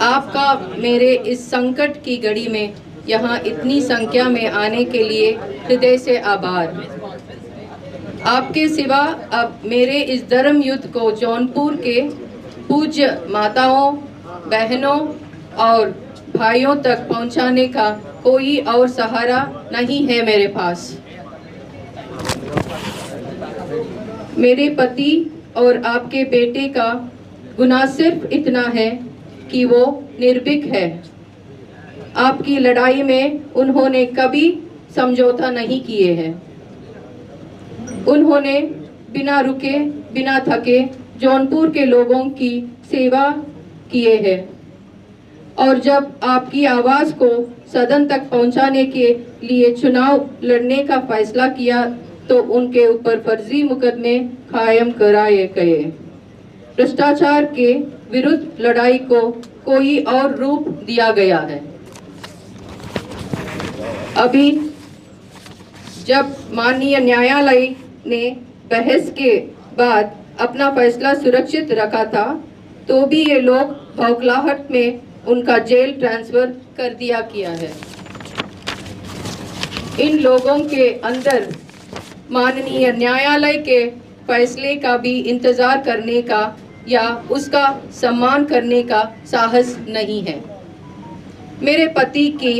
आपका मेरे इस संकट की घड़ी में यहाँ इतनी संख्या में आने के लिए हृदय से आभार। आपके सिवा अब मेरे इस धर्म युद्ध को जौनपुर के पूज्य माताओं, बहनों और भाइयों तक पहुंचाने का कोई और सहारा नहीं है मेरे पास। मेरे पति और आपके बेटे का गुनाह सिर्फ इतना है कि वो निर्भीक है। आपकी लड़ाई में उन्होंने कभी समझौता नहीं किए हैं। उन्होंने बिना रुके, बिना थके जौनपुर के लोगों की सेवा किए हैं और जब आपकी आवाज़ को सदन तक पहुंचाने के लिए चुनाव लड़ने का फैसला किया तो उनके ऊपर फर्जी मुकदमे कायम कराए गए। भ्रष्टाचार के विरुद्ध लड़ाई को कोई और रूप दिया गया है। अभी जब माननीय न्यायालय ने बहस के बाद अपना फैसला सुरक्षित रखा था तो भी ये लोग बौखलाहट में उनका जेल ट्रांसफर कर दिया किया है। इन लोगों के अंदर माननीय न्यायालय के फैसले का भी इंतजार करने का या उसका सम्मान करने का साहस नहीं है। मेरे पति के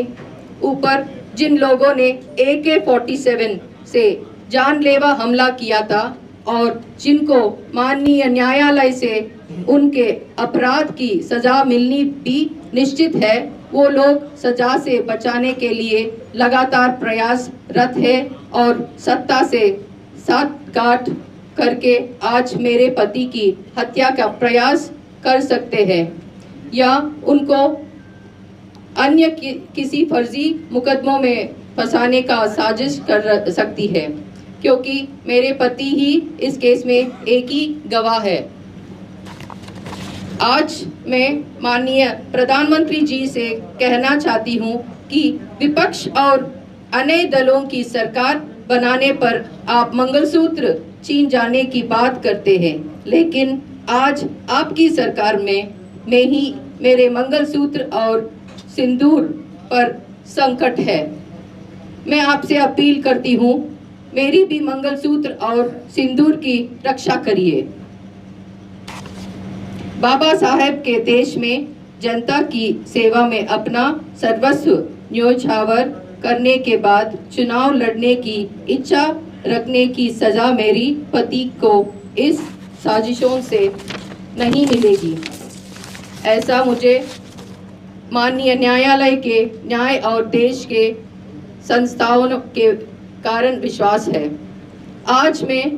ऊपर जिन लोगों ने AK-47 से जानलेवा हमला किया था और जिनको माननीय न्यायालय से उनके अपराध की सजा मिलनी भी निश्चित है, वो लोग सजा से बचाने के लिए लगातार प्रयासरत है और सत्ता से साठगांठ करके आज मेरे पति की हत्या का प्रयास कर सकते हैं या उनको अन्य किसी फर्जी मुकदमों में फंसाने का साजिश कर सकती है, क्योंकि मेरे पति ही इस केस में एक ही गवाह है। आज मैं माननीय प्रधानमंत्री जी से कहना चाहती हूँ कि विपक्ष और अन्य दलों की सरकार बनाने पर आप मंगलसूत्र छीन जाने की बात करते हैं, लेकिन आज आपकी सरकार में ही मेरे मंगलसूत्र और सिंदूर पर संकट है। मैं आपसे अपील करती हूँ, मेरी भी मंगलसूत्र और सिंदूर की रक्षा करिए। बाबा साहेब के देश में जनता की सेवा में अपना सर्वस्व न्योछावर करने के बाद चुनाव लड़ने की इच्छा रखने की सजा मेरी पति को इस साजिशों से नहीं मिलेगी। ऐसा मुझे माननीय न्यायालय के न्याय और देश के संस्थाओं के कारण विश्वास है। आज मैं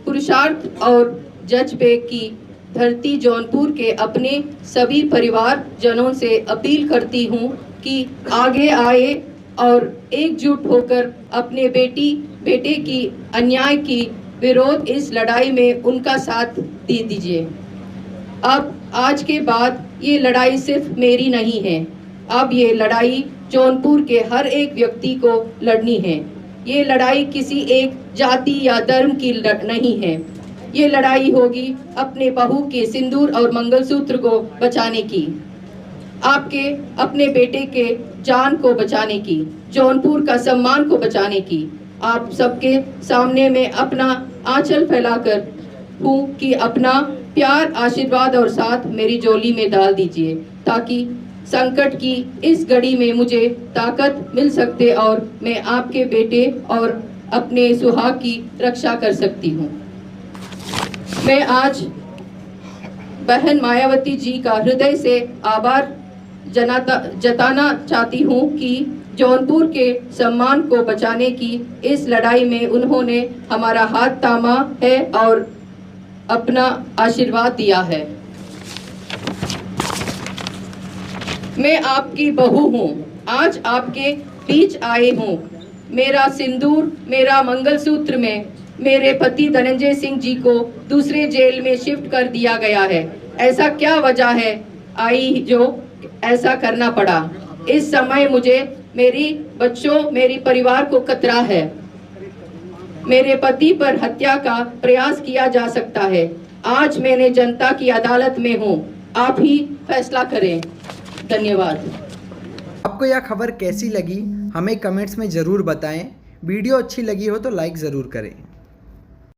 पुरुषार्थ और जज्बे की धरती जौनपुर के अपने सभी परिवारजनों से अपील करती हूँ कि आगे आए और एकजुट होकर अपने बेटे की अन्याय की विरोध इस लड़ाई में उनका साथ दे दीजिए। अब आज के बाद ये लड़ाई सिर्फ मेरी नहीं है, अब ये लड़ाई जौनपुर के हर एक व्यक्ति को लड़नी है। ये लड़ाई किसी एक जाति या धर्म की नहीं है, ये लड़ाई होगी अपने बहू के सिंदूर और मंगलसूत्र को बचाने की, आपके अपने बेटे के जान को बचाने की, जौनपुर का सम्मान को बचाने की। आप सबके सामने में अपना आंचल फैलाकर हूँ कि अपना प्यार, आशीर्वाद और साथ मेरी झोली में डाल दीजिए ताकि संकट की इस घड़ी में मुझे ताकत मिल सकते और मैं आपके बेटे और अपने सुहाग की रक्षा कर सकती हूँ। मैं आज बहन मायावती जी का हृदय से आभार जताना चाहती हूँ कि जौनपुर के सम्मान को बचाने की इस लड़ाई में उन्होंने हमारा हाथ थामा है और अपना आशीर्वाद दिया है। मैं आपकी बहू हूँ, आज आपके बीच आए हूँ। मेरा सिंदूर, मेरा मंगलसूत्र में मेरे पति धनंजय सिंह जी को दूसरे जेल में शिफ्ट कर दिया गया है। ऐसा क्या वजह है आई जो ऐसा करना पड़ा? इस समय मुझे मेरी बच्चों, मेरी परिवार को खतरा है। मेरे पति पर हत्या का प्रयास किया जा सकता है। आज मैंने जनता की अदालत में हूँ, आप ही फैसला करें। धन्यवाद। आपको यह खबर कैसी लगी हमें कमेंट्स में ज़रूर बताएं। वीडियो अच्छी लगी हो तो लाइक ज़रूर करें।